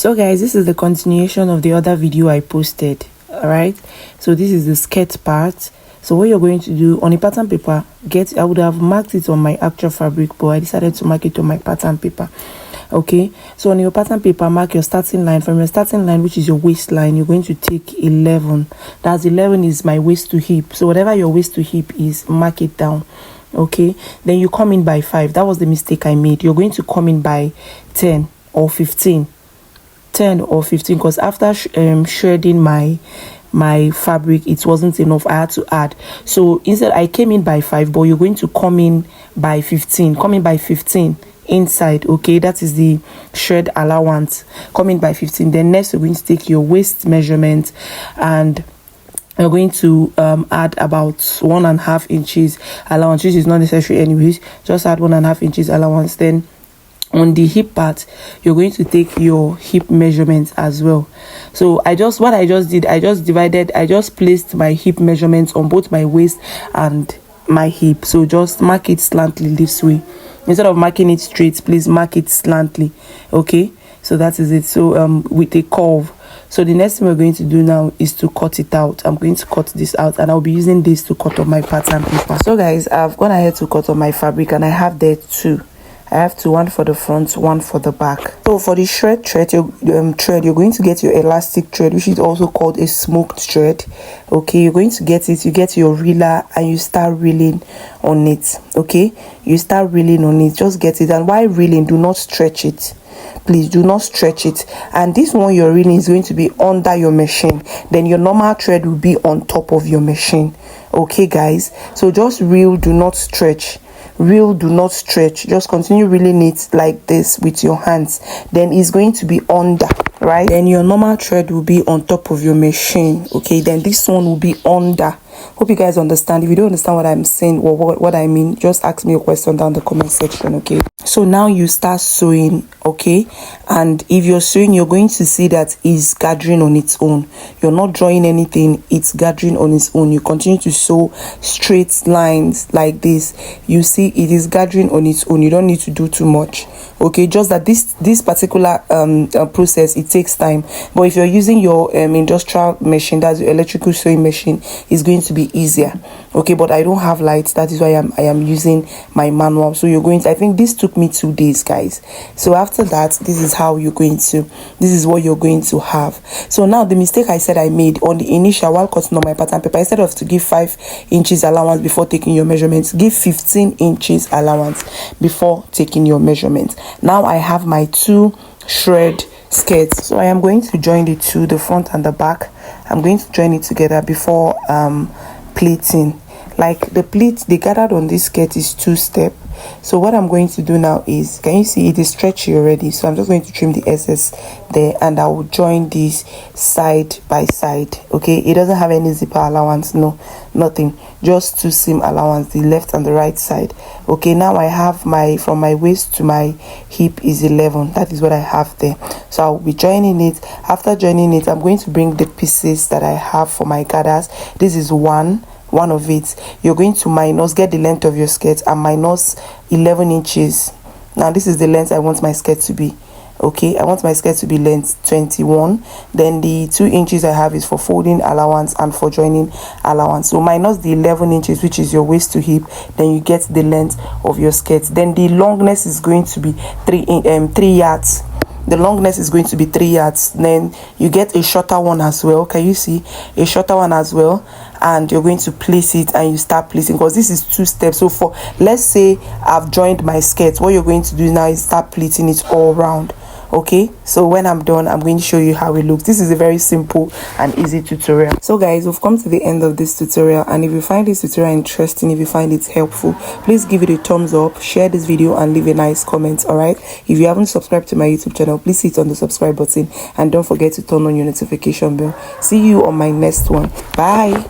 So guys, this is the continuation of the other video I posted. All right, so this is the skirt part. So what you're going to do on a pattern paper, I would have marked it on my actual fabric, but I decided to mark it on my pattern paper. Okay, so on your pattern paper, mark your starting line. From your starting line, which is your waistline, you're going to take 11. That's 11 is my waist to hip. So whatever your waist to hip is, mark it down. Okay, then you come in by 5. That was the mistake I made. You're going to come in by 10 or 15. 10 or 15, because after shredding my fabric, it wasn't enough. I had to add. So instead I came in by 5, but you're going to come in by 15. Come in by 15 inside. Okay, that is the shred allowance. Come in by 15. Then next you're going to take your waist measurement, and you're going to add about 1.5 inches allowance, which is not necessary anyways. Just add 1.5 inches allowance. Then on the hip part, you're going to take your hip measurements as well. So I just placed my hip measurements on both my waist and my hip. So just mark it slantly this way. Instead of marking it straight, please mark it slantly. Okay, so that is it. So with a curve. So the next thing we're going to do now is to cut it out. I'm going to cut this out, and I'll be using this to cut on my pattern paper. So guys, I've gone ahead to cut on my fabric, and I have there 2. I have 2, one for the front, one for the back. So for the shred thread, you're going to get your elastic thread, which is also called a smoked thread. Okay, you're going to get it. You get your reeler and you start reeling on it. Okay, you start reeling on it. Just get it. And while reeling, do not stretch it. Please do not stretch it. And this one you're reeling is going to be under your machine. Then your normal thread will be on top of your machine. Okay, guys. So just reel, do not stretch. Reel, do not stretch. Just continue reeling it like this with your hands. Then it's going to be under, right? Then your normal thread will be on top of your machine. Okay, then this one will be under. Hope you guys understand. If you don't understand what I'm saying or what I mean, just ask me a question down the comment section. Okay, so now you start sewing. Okay, and if you're sewing, you're going to see that it's gathering on its own. You're not drawing anything, it's gathering on its own. You continue to sew straight lines like this. You see it is gathering on its own. You don't need to do too much. Okay, just that this particular process, it takes time. But if you're using your industrial machine, that's your electrical sewing machine, it's going to be easier. Okay, but I don't have lights. That is why I am using my manual. So you're going to, I think this took me 2 days, guys. So after that, this is what you're going to have. So now the mistake I said I made on the initial while cutting on my pattern paper, instead of to give 5 inches allowance before taking your measurements, give 15 inches allowance before taking your measurements. Now I have my 2 shred skirts. So I am going to join the 2, the front and the back. I'm going to join it together before pleating. Like the pleat they gathered on this skirt is 2-step. So what I'm going to do now is, can you see it is stretchy already? So I'm just going to trim the excess there, and I will join this side by side. Okay, it doesn't have any zipper allowance, no, nothing, just 2 seam allowance, the left and the right side. Okay, now I have from my waist to my hip is 11. That is what I have there. So I'll be joining it. After joining it, I'm going to bring the pieces that I have for my gathers. This is one of it. You're going to get the length of your skirt and minus 11 inches. Now this is the length I want my skirt to be. Okay, I want my skirt to be length 21. Then the 2 inches I have is for folding allowance and for joining allowance. So minus the 11 inches, which is your waist to hip, then you get the length of your skirt. Then the longness is going to be 3 yards. The longness is going to be 3 yards. Then you get a shorter one as well. Can you see a shorter one as well? And you're going to place it, and you start placing, because this is 2 steps. So for, let's say I've joined my skirt, what you're going to do now is start pleating it all around. Okay, so when I'm done, I'm going to show you how it looks. This is a very simple and easy tutorial. So guys, we've come to the end of this tutorial, and if you find this tutorial interesting, if you find it helpful, please give it a thumbs up, share this video, and leave a nice comment. All right, if you haven't subscribed to my YouTube channel, please hit on the subscribe button, and don't forget to turn on your notification bell. See you on my next one. Bye.